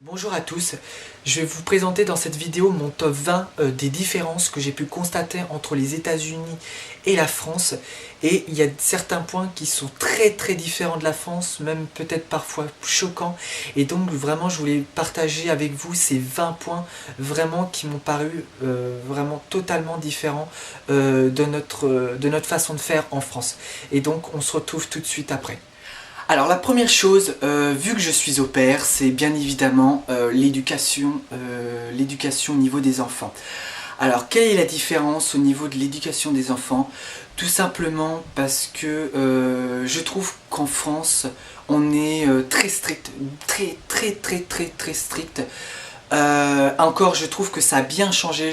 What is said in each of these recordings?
Bonjour à tous, je vais vous présenter dans cette vidéo mon top 20 des différences que j'ai pu constater entre les États-Unis et la France. Et il y a certains points qui sont très différents de la France, même peut-être parfois choquants. Et donc vraiment je voulais partager avec vous ces 20 points vraiment qui m'ont paru vraiment totalement différents de notre façon de faire en France. Et donc on se retrouve tout de suite après. Alors la première chose, vu que je suis au père, c'est bien évidemment l'éducation au niveau des enfants. Alors quelle est la différence au niveau de l'éducation des enfants? Tout simplement parce que je trouve qu'en France, on est très strict, très strict. Encore je trouve que ça a bien changé.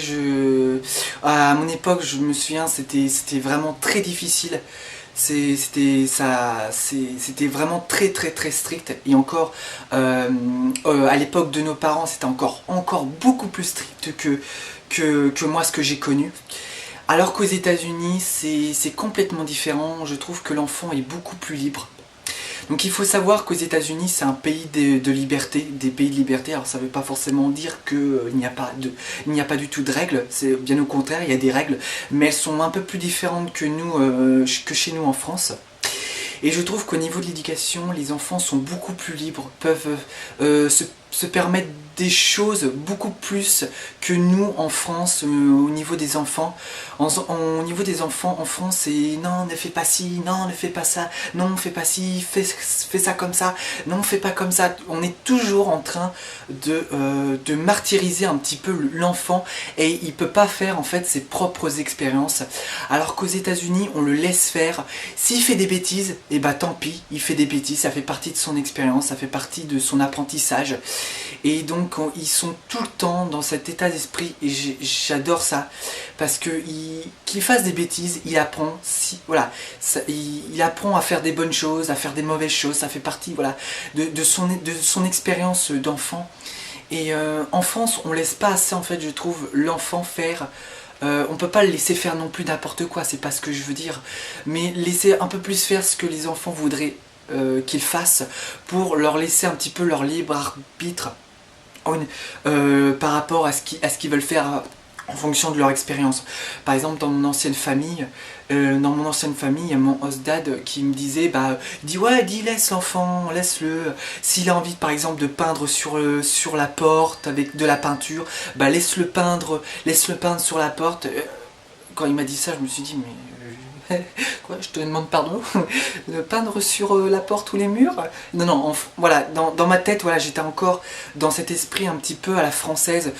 À mon époque je me souviens c'était vraiment très difficile. C'était vraiment très strict. Et encore à l'époque de nos parents c'était encore beaucoup plus strict que moi ce que j'ai connu. Alors qu'aux États-Unis c'est complètement différent. Je trouve que l'enfant est beaucoup plus libre. Donc il faut savoir qu'aux États-Unis c'est un pays de liberté, des pays de liberté. Alors ça ne veut pas forcément dire qu'il n'y a pas du tout de règles, c'est bien au contraire, il y a des règles, mais elles sont un peu plus différentes que que chez nous en France. Et je trouve qu'au niveau de l'éducation, les enfants sont beaucoup plus libres, peuvent se permettre des choses beaucoup plus que nous en France au niveau des enfants. Au niveau des enfants en France, c'est non, ne fais pas ci, non, ne fais pas ça, non, fais pas ci, fais ça comme ça, non, fais pas comme ça. On est toujours en train de martyriser un petit peu l'enfant et il peut pas faire en fait ses propres expériences. Alors qu'aux États-Unis, on le laisse faire. S'il fait des bêtises, et bah tant pis, il fait des bêtises, ça fait partie de son expérience, ça fait partie de son apprentissage. Et donc ils sont tout le temps dans cet état d'esprit et j'adore ça parce que qu'il fasse des bêtises, il apprend, il apprend à faire des bonnes choses, à faire des mauvaises choses, ça fait partie de son expérience d'enfant. Et en France on laisse pas assez en fait je trouve l'enfant faire. On peut pas le laisser faire non plus n'importe quoi, c'est pas ce que je veux dire, mais laisser un peu plus faire ce que les enfants voudraient qu'ils fassent pour leur laisser un petit peu leur libre arbitre par rapport à ce qu'ils veulent faire en fonction de leur expérience. Par exemple dans mon ancienne famille, il y a mon host dad qui me disait dis laisse l'enfant, laisse-le. S'il a envie par exemple de peindre sur la porte avec de la peinture, laisse-le peindre sur la porte. Quand il m'a dit ça, je me suis dit mais quoi, je te demande pardon, de peindre sur la porte ou les murs? Non, voilà, dans ma tête, voilà, j'étais encore dans cet esprit un petit peu à la française,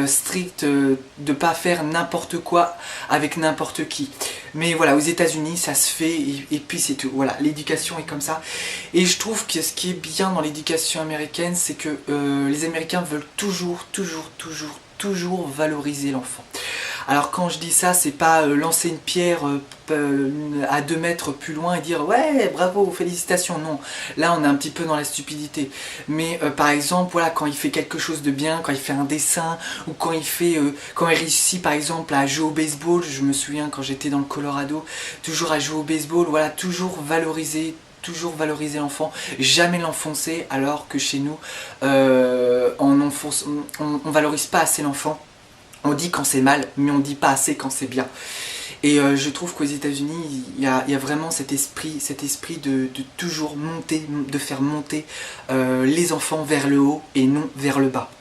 strict, de pas faire n'importe quoi avec n'importe qui. Mais voilà, aux États-Unis, ça se fait et puis c'est tout. Voilà, l'éducation est comme ça. Et je trouve que ce qui est bien dans l'éducation américaine, c'est que les Américains veulent toujours valoriser l'enfant. Alors quand je dis ça, c'est pas lancer une pierre à 2 mètres plus loin et dire ouais bravo, félicitations, non. Là on est un petit peu dans la stupidité. Mais par exemple, voilà, quand il fait quelque chose de bien, quand il fait un dessin, ou quand il réussit par exemple à jouer au baseball, je me souviens quand j'étais dans le Colorado, toujours à jouer au baseball, voilà, toujours valoriser l'enfant, jamais l'enfoncer, alors que chez nous, on valorise pas assez l'enfant. On dit quand c'est mal, mais on dit pas assez quand c'est bien. Et je trouve qu'aux États-Unis, il y a vraiment cet esprit de toujours monter, de faire monter les enfants vers le haut et non vers le bas.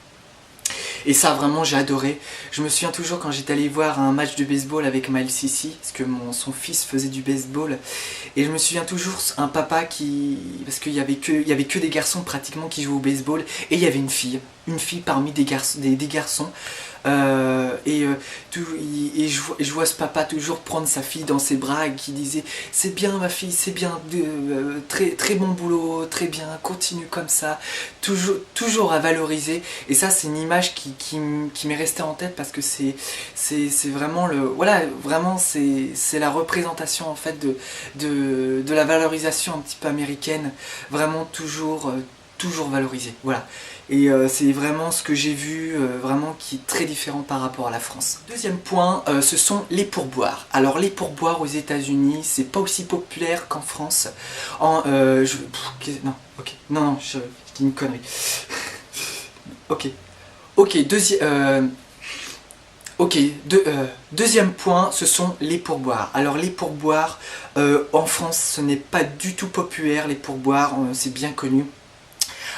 Et ça vraiment j'ai adoré. Je me souviens toujours quand j'étais allé voir un match de baseball avec Miles Sissi, parce que son fils faisait du baseball. Et je me souviens toujours un papa parce qu'il y avait que des garçons pratiquement qui jouaient au baseball. Et il y avait une fille parmi des garçons. Je vois ce papa toujours prendre sa fille dans ses bras et qui disait c'est bien ma fille, c'est bien, très bon boulot, très bien, continue comme ça, toujours à valoriser. Et ça c'est une image qui m'est restée en tête parce que c'est vraiment vraiment c'est la représentation en fait de la valorisation un petit peu américaine, vraiment toujours valorisé, voilà. Et c'est vraiment ce que j'ai vu, vraiment qui est très différent par rapport à la France. Deuxième point, ce sont les pourboires. Alors les pourboires aux États-Unis, c'est pas aussi populaire qu'en France. Non, je dis une connerie. Ok. Ok, deuxième point, ce sont les pourboires. Alors les pourboires, en France, ce n'est pas du tout populaire, les pourboires, c'est bien connu.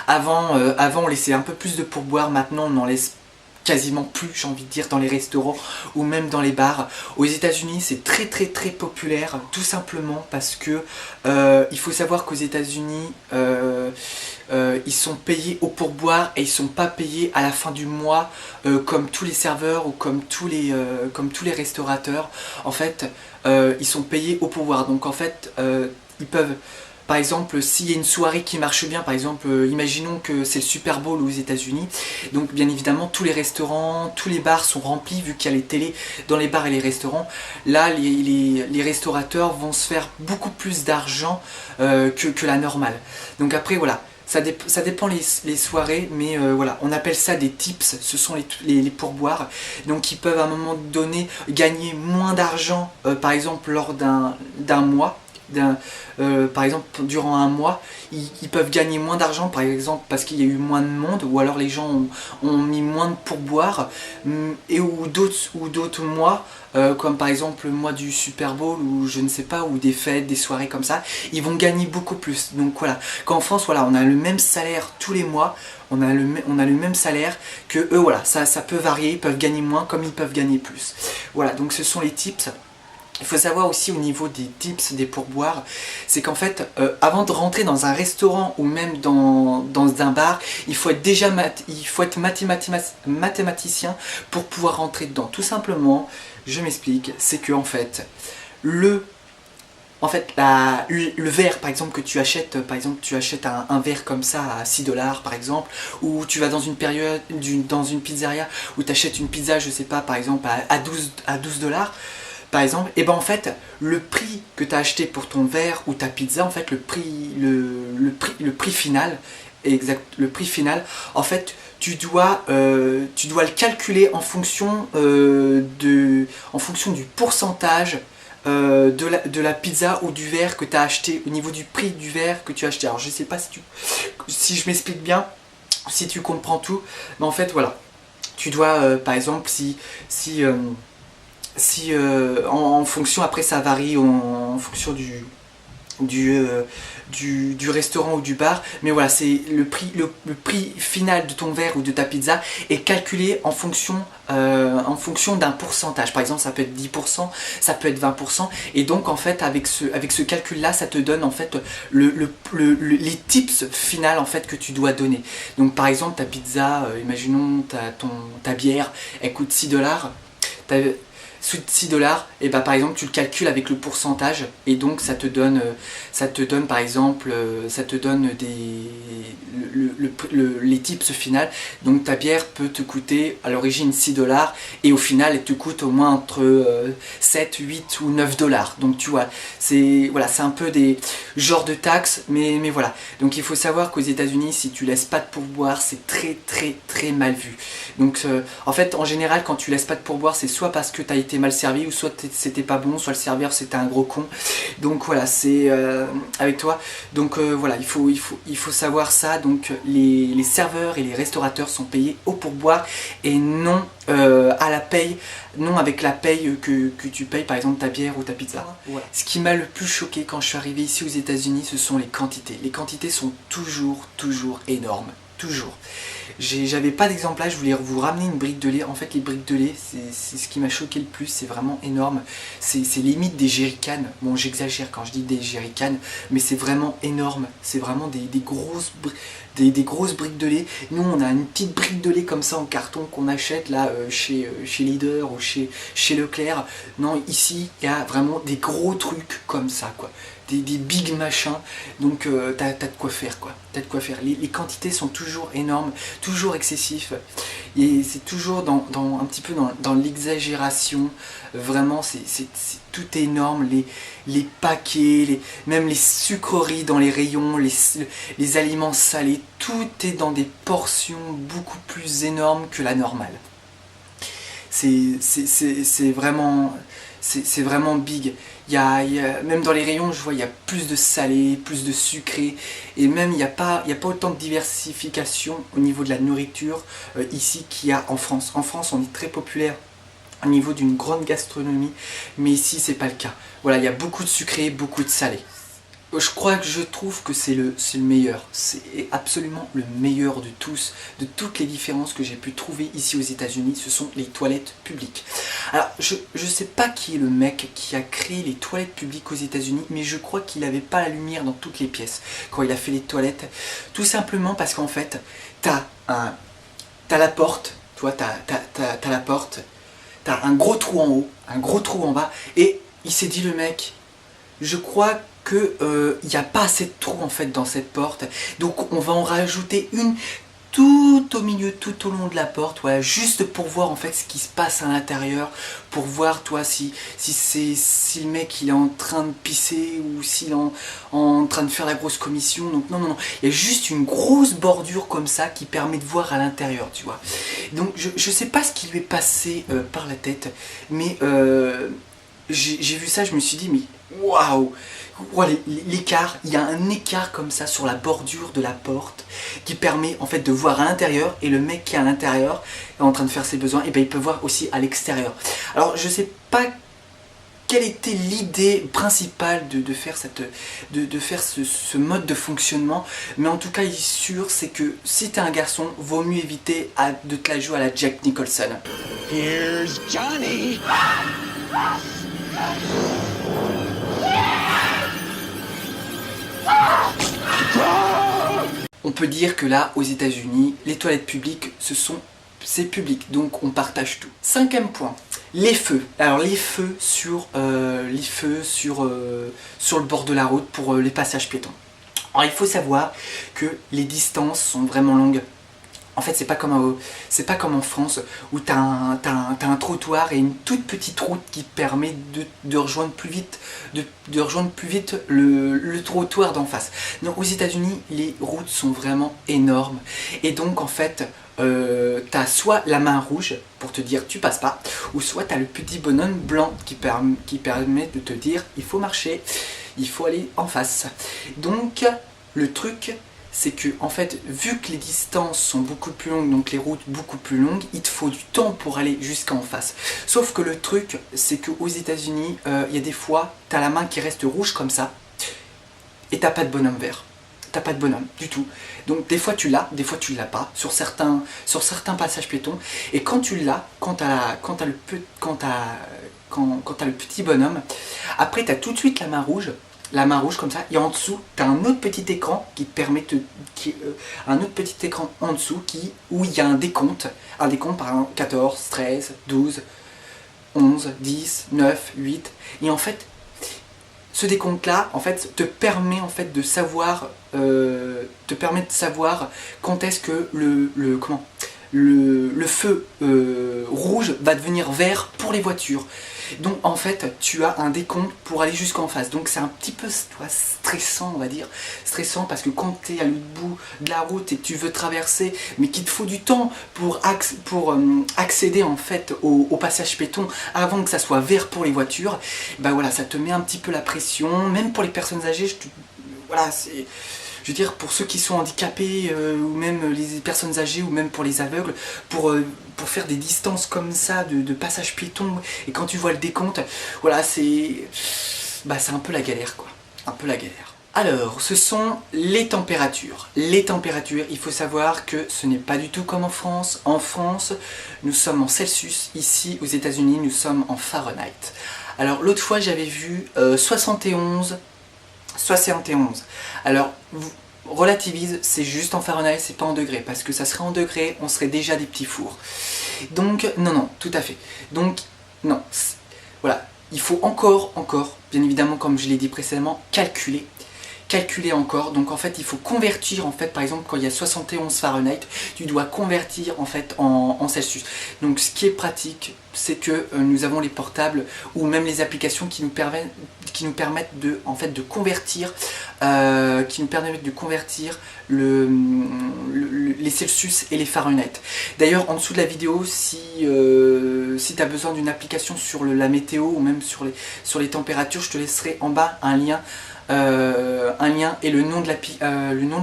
Avant, on laissait un peu plus de pourboires, maintenant on en laisse quasiment plus, j'ai envie de dire, dans les restaurants ou même dans les bars. Aux États-Unis, c'est très très très populaire, tout simplement parce que il faut savoir qu'aux États-Unis, ils sont payés au pourboire et ils sont pas payés à la fin du mois comme tous les serveurs ou comme tous les restaurateurs. En fait, ils sont payés au pourboire. Donc en fait, ils peuvent. Par exemple, s'il y a une soirée qui marche bien, par exemple, imaginons que c'est le Super Bowl aux États-Unis, donc bien évidemment tous les restaurants, tous les bars sont remplis vu qu'il y a les télés dans les bars et les restaurants. Là, les restaurateurs vont se faire beaucoup plus d'argent que la normale. Donc après, voilà. Ça dépend les soirées, mais voilà, on appelle ça des tips, ce sont les pourboires. Donc ils peuvent à un moment donné gagner moins d'argent, par exemple lors d'un mois. Par exemple durant un mois ils peuvent gagner moins d'argent par exemple parce qu'il y a eu moins de monde ou alors les gens ont mis moins de pourboire et ou d'autres mois comme par exemple le mois du Super Bowl ou je ne sais pas ou des fêtes, des soirées comme ça, ils vont gagner beaucoup plus. Donc voilà, qu'en France voilà, on a le même salaire tous les mois, on a le même salaire que eux, voilà, ça peut varier, ils peuvent gagner moins comme ils peuvent gagner plus. Voilà, donc ce sont les tips. Il faut savoir aussi au niveau des tips, des pourboires, c'est qu'en fait, avant de rentrer dans un restaurant ou même dans un bar, il faut être mathématicien pour pouvoir rentrer dedans. Tout simplement, je m'explique, c'est que en fait, le verre par exemple que tu achètes, un verre comme ça à 6 dollars par exemple, ou tu vas dans dans une pizzeria où tu achètes une pizza, je sais pas, par exemple à 12 dollars. Par exemple, et ben en fait, le prix que tu as acheté pour ton verre ou ta pizza, en fait, le prix final, le prix final, en fait, tu dois le calculer en fonction du pourcentage de la pizza ou du verre que tu as acheté, au niveau du prix du verre que tu as acheté. Alors, je sais pas si je m'explique bien, si tu comprends tout, mais en fait, voilà. Tu dois, par exemple, si en fonction, après ça varie en fonction du restaurant ou du bar, mais voilà, c'est le prix final de ton verre ou de ta pizza est calculé en fonction d'un pourcentage. Par exemple, ça peut être 10%, ça peut être 20%, et donc en fait avec ce calcul là, ça te donne en fait les tips finales en fait que tu dois donner. Donc par exemple ta pizza, imaginons ta bière, elle coûte 6 dollars, sous 6 dollars, et bah par exemple tu le calcules avec le pourcentage et donc ça te donne par exemple les tips final. Donc ta bière peut te coûter à l'origine 6 dollars et au final elle te coûte au moins entre 7, 8 ou 9 dollars. Donc tu vois, c'est un peu des genres de taxes, mais voilà. Donc il faut savoir qu'aux États-Unis, si tu laisses pas de pourboire, c'est très très très mal vu. Donc en fait, en général, quand tu laisses pas de pourboire, c'est soit parce que tu as été mal servi, ou soit c'était pas bon, soit le serveur c'était un gros con. Donc voilà, c'est avec toi. Donc voilà, il faut savoir ça. Donc les serveurs et les restaurateurs sont payés au pourboire et non à la paye, non avec la paye que tu payes par exemple ta bière ou ta pizza. Voilà. Ce qui m'a le plus choqué quand je suis arrivé ici aux États-Unis, ce sont les quantités. Les quantités sont toujours énormes. Toujours. J'avais pas d'exemple là, je voulais vous ramener une brique de lait. En fait, les briques de lait, c'est ce qui m'a choqué le plus, c'est vraiment énorme. C'est limite des jerrycans. Bon, j'exagère quand je dis des jerrycans, mais c'est vraiment énorme. C'est vraiment des grosses briques de lait. Nous, on a une petite brique de lait comme ça en carton qu'on achète là chez Leader ou chez Leclerc. Non, ici, il y a vraiment des gros trucs comme ça, quoi. Des big machins, donc t'as de quoi faire, quoi. T'as de quoi faire. Les quantités sont toujours énormes, toujours excessifs, et c'est toujours un petit peu dans l'exagération. Vraiment, tout est énorme, les paquets, même les sucreries dans les rayons, les aliments salés, tout est dans des portions beaucoup plus énormes que la normale. C'est vraiment... c'est vraiment big. Même dans les rayons, je vois, il y a plus de salé, plus de sucré, et même il n'y a pas autant de diversification au niveau de la nourriture ici qu'il y a en France. En France, on est très populaire au niveau d'une grande gastronomie, mais ici, c'est pas le cas. Voilà, il y a beaucoup de sucré, beaucoup de salé. Je trouve que c'est le meilleur. C'est absolument le meilleur de tous, de toutes les différences que j'ai pu trouver ici aux États-Unis. Ce sont les toilettes publiques. Alors, je sais pas qui est le mec qui a créé les toilettes publiques aux États-Unis, mais je crois qu'il n'avait pas la lumière dans toutes les pièces quand il a fait les toilettes. Tout simplement parce qu'en fait, t'as la porte, toi, t'as la porte, t'as un gros trou en haut, un gros trou en bas, et il s'est dit, le mec, je crois qu'il n'y a pas assez de trous en fait dans cette porte, donc on va en rajouter une tout au milieu, tout au long de la porte, voilà, juste pour voir en fait ce qui se passe à l'intérieur, pour voir toi si le mec il est en train de pisser ou s'il est en train de faire la grosse commission. Donc non, il y a juste une grosse bordure comme ça qui permet de voir à l'intérieur, tu vois. Donc je sais pas ce qui lui est passé par la tête, mais j'ai vu ça, je me suis dit, mais waouh, l'écart, il y a un écart comme ça sur la bordure de la porte qui permet en fait de voir à l'intérieur, et le mec qui est à l'intérieur est en train de faire ses besoins, et ben il peut voir aussi à l'extérieur. Alors je sais pas quelle était l'idée principale de faire ce mode de fonctionnement, mais en tout cas il est sûr, c'est que si t'es un garçon, vaut mieux éviter de te la jouer à la Jack Nicholson. Here's Johnny. On peut dire que là, aux États-Unis, les toilettes publiques, c'est public, donc on partage tout. Cinquième point, les feux. Alors les feux sur le bord de la route pour les passages piétons. Alors il faut savoir que les distances sont vraiment longues. En fait, c'est pas comme en France où t'as un trottoir et une toute petite route qui permet de rejoindre plus vite, le trottoir d'en face. Donc aux États-Unis, les routes sont vraiment énormes, et donc en fait, t'as soit la main rouge pour te dire tu passes pas, ou soit t'as le petit bonhomme blanc qui permet de te dire il faut marcher, il faut aller en face. Donc le truc, c'est que en fait, vu que les distances sont beaucoup plus longues, donc les routes beaucoup plus longues, il te faut du temps pour aller jusqu'en face. Sauf que le truc, c'est qu'aux États-Unis, il y a des fois, t'as la main qui reste rouge comme ça, et t'as pas de bonhomme vert. T'as pas de bonhomme du tout. Donc des fois tu l'as, des fois tu l'as pas sur certains passages piétons. Et quand tu l'as, quand t'as le petit bonhomme, après t'as tout de suite la main rouge comme ça, et en dessous tu as un autre petit écran qui te permet un autre petit écran en dessous où il y a un décompte par exemple 14, 13, 12, 11, 10, 9, 8, et en fait ce décompte là en fait te permet en fait de savoir quand est-ce que le feu rouge va devenir vert pour les voitures. Donc en fait tu as un décompte pour aller jusqu'en face. Donc c'est un petit peu stressant, on va dire. Stressant parce que quand tu es à l'autre bout de la route et que tu veux traverser, mais qu'il te faut du temps pour accéder en fait au passage piéton avant que ça soit vert pour les voitures, bah voilà, ça te met un petit peu la pression. Même pour les personnes âgées, je veux dire, pour ceux qui sont handicapés, ou même les personnes âgées, ou même pour les aveugles, pour faire des distances comme ça, de passage piéton, et quand tu vois le décompte, voilà, c'est un peu la galère, quoi. Un peu la galère. Alors, ce sont les températures. Les températures, il faut savoir que ce n'est pas du tout comme en France. En France, nous sommes en Celsius. Ici, aux États-Unis, nous sommes en Fahrenheit. Alors, l'autre fois, j'avais vu 71. Alors, relativise, c'est juste en Fahrenheit, c'est pas en degrés, parce que ça serait en degrés, on serait déjà des petits fours. Donc, non, tout à fait. Donc, non, voilà, il faut encore, bien évidemment, comme je l'ai dit précédemment, calculer calculer encore. Donc en fait il faut convertir, en fait par exemple quand il y a 71 Fahrenheit, tu dois convertir en fait en Celsius. Donc ce qui est pratique, c'est que nous avons les portables ou même les applications qui nous permettent de, en fait, de convertir les Celsius et les Fahrenheit. D'ailleurs en dessous de la vidéo, si tu as besoin d'une application sur la météo ou même sur les températures, je te laisserai en bas un lien et le nom de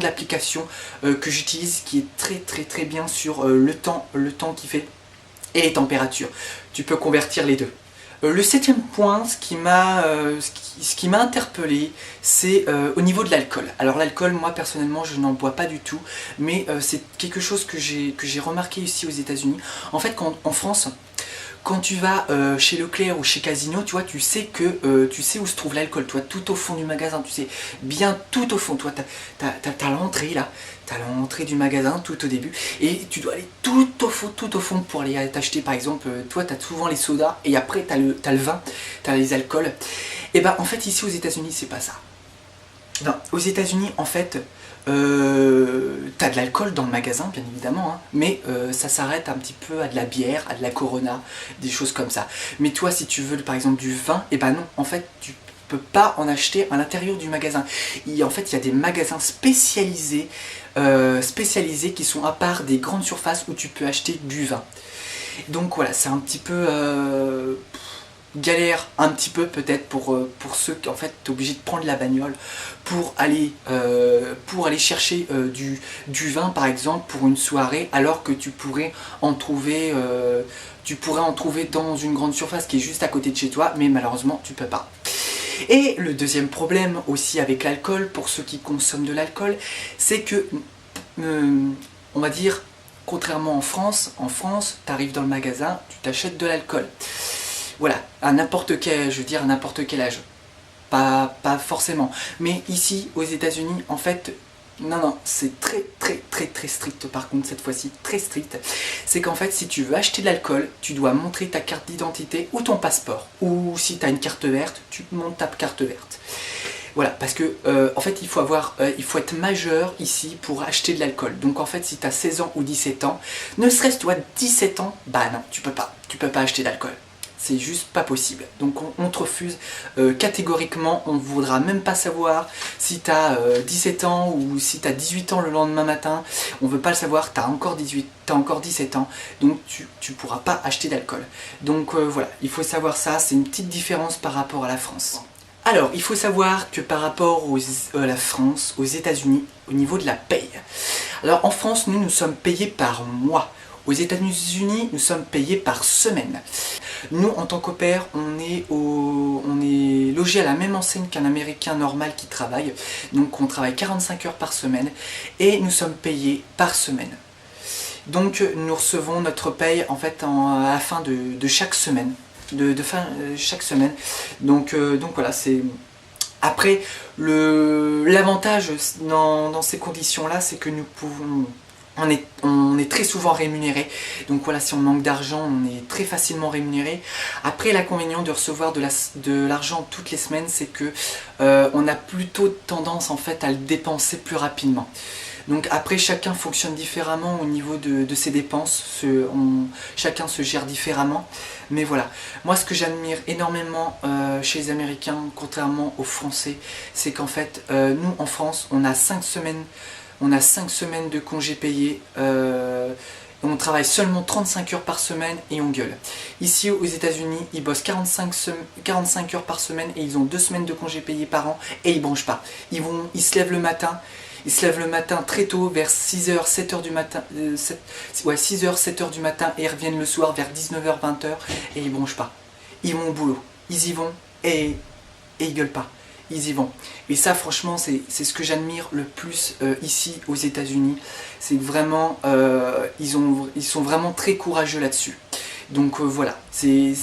l'application que j'utilise, qui est très bien sur le temps qu'il fait et les températures. Tu peux convertir les deux. Le septième point, ce qui m'a interpellé, c'est au niveau de l'alcool. Alors l'alcool, moi personnellement, je n'en bois pas du tout, mais c'est quelque chose que j'ai remarqué ici aux États-Unis. En fait, en France, quand tu vas chez Leclerc ou chez Casino, tu vois, tu sais où se trouve l'alcool, toi, tout au fond du magasin, tu sais, bien tout au fond, toi, t'as l'entrée là, t'as l'entrée du magasin tout au début, et tu dois aller tout au fond pour aller t'acheter, par exemple, toi, t'as souvent les sodas, et après, t'as le vin, t'as les alcools, et ben, en fait, ici aux États-Unis, c'est pas ça. Non, aux États-Unis, en fait, t'as de l'alcool dans le magasin, bien évidemment, hein, mais ça s'arrête un petit peu à de la bière, à de la Corona, des choses comme ça. Mais toi, si tu veux, par exemple, du vin, et ben non, en fait, tu peux pas en acheter à l'intérieur du magasin. En fait, il y a des magasins spécialisés qui sont à part des grandes surfaces où tu peux acheter du vin. Donc voilà, c'est un petit peu galère un petit peu peut-être pour ceux qui en fait t'es obligé de prendre la bagnole pour aller chercher du vin par exemple pour une soirée, alors que tu pourrais en trouver dans une grande surface qui est juste à côté de chez toi, mais malheureusement tu peux pas. Et le deuxième problème aussi avec l'alcool, pour ceux qui consomment de l'alcool, c'est que on va dire, contrairement en France, tu arrives dans le magasin, tu t'achètes de l'alcool. Voilà, à n'importe quel âge. Pas forcément. Mais ici, aux États-Unis, en fait, non, c'est très strict par contre cette fois-ci, très strict. C'est qu'en fait, si tu veux acheter de l'alcool, tu dois montrer ta carte d'identité ou ton passeport. Ou si tu as une carte verte, tu montres ta carte verte. Voilà, parce que en fait, il faut être majeur ici pour acheter de l'alcool. Donc en fait, si tu as 16 ans ou 17 ans, ne serait-ce toi 17 ans, bah non, tu peux pas acheter d'alcool. C'est juste pas possible. Donc on te refuse catégoriquement. On ne voudra même pas savoir si tu as 17 ans ou si tu as 18 ans le lendemain matin. On veut pas le savoir, tu as encore 17 ans. Donc tu pourras pas acheter d'alcool. Donc voilà, il faut savoir ça. C'est une petite différence par rapport à la France. Alors, il faut savoir que par rapport à la France, aux États-Unis, au niveau de la paye. Alors en France, nous sommes payés par mois. Aux États-Unis, nous sommes payés par semaine. Nous, en tant qu'au pair, on est logé à la même enseigne qu'un Américain normal qui travaille. Donc on travaille 45 heures par semaine et nous sommes payés par semaine. Donc nous recevons notre paye en fait à la fin de chaque semaine. Chaque semaine. Donc voilà, c'est... Après, l'avantage dans ces conditions-là, c'est que nous pouvons... On est très souvent rémunéré, donc voilà, si on manque d'argent, on est très facilement rémunéré. Après, l'inconvénient de recevoir de l'argent toutes les semaines, c'est que on a plutôt tendance en fait à le dépenser plus rapidement. Donc après, chacun fonctionne différemment au niveau de ses dépenses, chacun se gère différemment. Mais voilà, moi ce que j'admire énormément chez les Américains, contrairement aux Français, c'est qu'en fait, nous en France, on a 5 semaines de congés payés, on travaille seulement 35 heures par semaine et on gueule. Ici aux États-Unis, ils bossent 45 heures par semaine et ils ont 2 semaines de congés payés par an et ils bronchent pas. Ils se lèvent le matin. Ils se lèvent le matin très tôt, vers 6h, 7h du matin, 6h, 7h du matin, et ils reviennent le soir vers 19h, 20h, et ils bronchent pas. Ils vont au boulot, ils y vont, et ils gueulent pas. Ils y vont. Et ça, franchement, c'est ce que j'admire le plus ici aux États-Unis. C'est vraiment, ils sont vraiment très courageux là-dessus. Donc voilà, c'est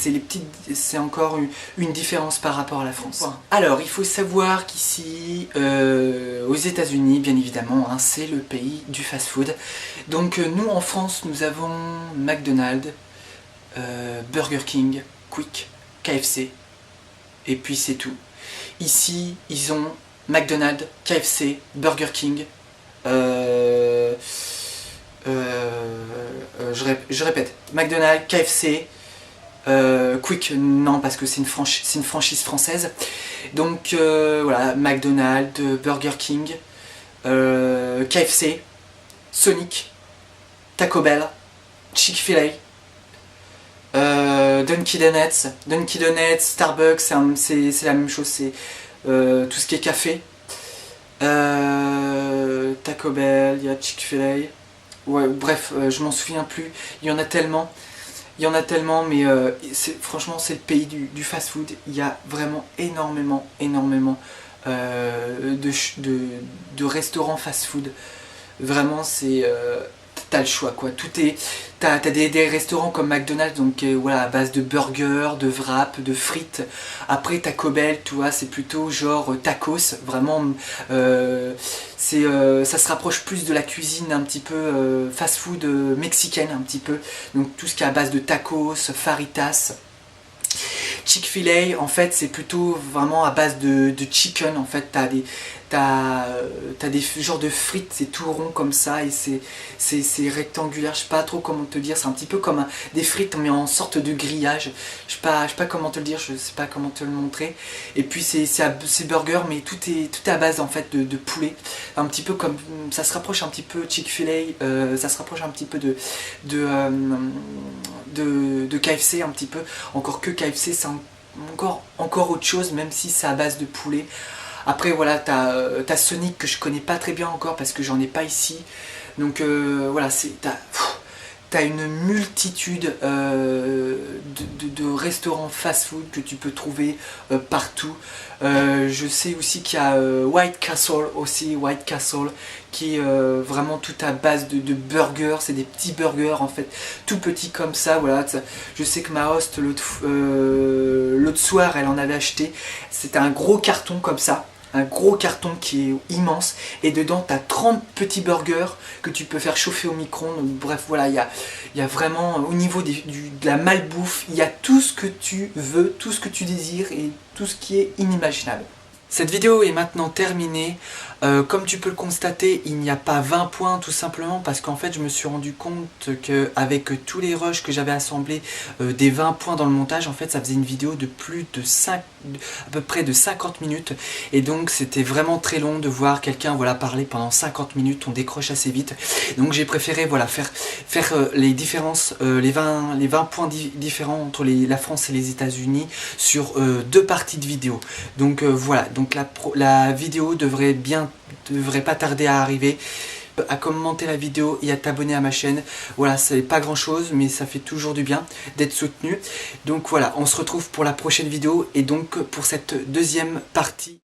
encore une différence par rapport à la France. Alors, il faut savoir qu'ici, aux États-Unis, bien évidemment, hein, c'est le pays du fast-food. Donc nous, en France, nous avons McDonald's, Burger King, Quick, KFC, et puis c'est tout. Ici, ils ont McDonald's, KFC, Burger King, je répète, McDonald's, KFC, Quick, non, parce que c'est une franchise française. Donc voilà, McDonald's, Burger King, KFC, Sonic, Taco Bell, Chick-fil-A, Dunkin' Donuts, Starbucks, c'est la même chose, c'est tout ce qui est café. Taco Bell, il y a Chick-fil-A. Ouais, bref, je m'en souviens plus. Il y en a tellement. Mais franchement, c'est le pays du fast-food. Il y a vraiment énormément de restaurants fast-food. Vraiment, t'as le choix, quoi. T'as des restaurants comme McDonald's, donc voilà, à base de burgers, de wraps, de frites. Après Taco Bell, tu vois, c'est plutôt genre tacos. Vraiment, ça se rapproche plus de la cuisine un petit peu fast-food mexicaine, un petit peu. Donc tout ce qui est à base de tacos, faritas. Chick-fil-A, en fait, c'est plutôt vraiment à base de chicken. En fait, t'as des genres de frites, c'est tout rond comme ça, et c'est rectangulaire. Je sais pas trop comment te dire, c'est un petit peu comme des frites mais en sorte de grillage. Je sais pas comment te le dire, je sais pas comment te le montrer. Et puis c'est burger, mais tout est à base en fait de poulet. Un petit peu comme, ça se rapproche un petit peu Chick-fil-A, ça se rapproche un petit peu de KFC un petit peu, encore que KFC c'est encore autre chose, même si c'est à base de poulet. Après voilà, t'as Sonic que je connais pas très bien encore parce que j'en ai pas ici, donc voilà, t'as une multitude de restaurants fast-food que tu peux trouver partout. Je sais aussi qu'il y a White Castle qui est vraiment tout à base de burgers. C'est des petits burgers en fait, tout petits comme ça. Voilà, je sais que ma host l'autre soir elle en avait acheté. C'était un gros carton comme ça. Un gros carton qui est immense, et dedans tu as 30 petits burgers que tu peux faire chauffer au micro-ondes. Bref voilà, il y a vraiment au niveau de la malbouffe, il y a tout ce que tu veux, tout ce que tu désires et tout ce qui est inimaginable. Cette vidéo est maintenant terminée. Comme tu peux le constater, il n'y a pas 20 points tout simplement parce qu'en fait je me suis rendu compte qu'avec tous les rushs que j'avais assemblés, des 20 points dans le montage, en fait ça faisait une vidéo de plus de à peu près de 50 minutes, et donc c'était vraiment très long de voir quelqu'un voilà, parler pendant 50 minutes, on décroche assez vite. Donc j'ai préféré voilà, faire les différences, les 20 points différents entre la France et les États-Unis sur deux parties de vidéo. Donc voilà, donc la vidéo devrait pas tarder à arriver. À commenter la vidéo et à t'abonner à ma chaîne. Voilà, c'est pas grand chose mais ça fait toujours du bien d'être soutenu. Donc voilà, on se retrouve pour la prochaine vidéo et donc pour cette deuxième partie.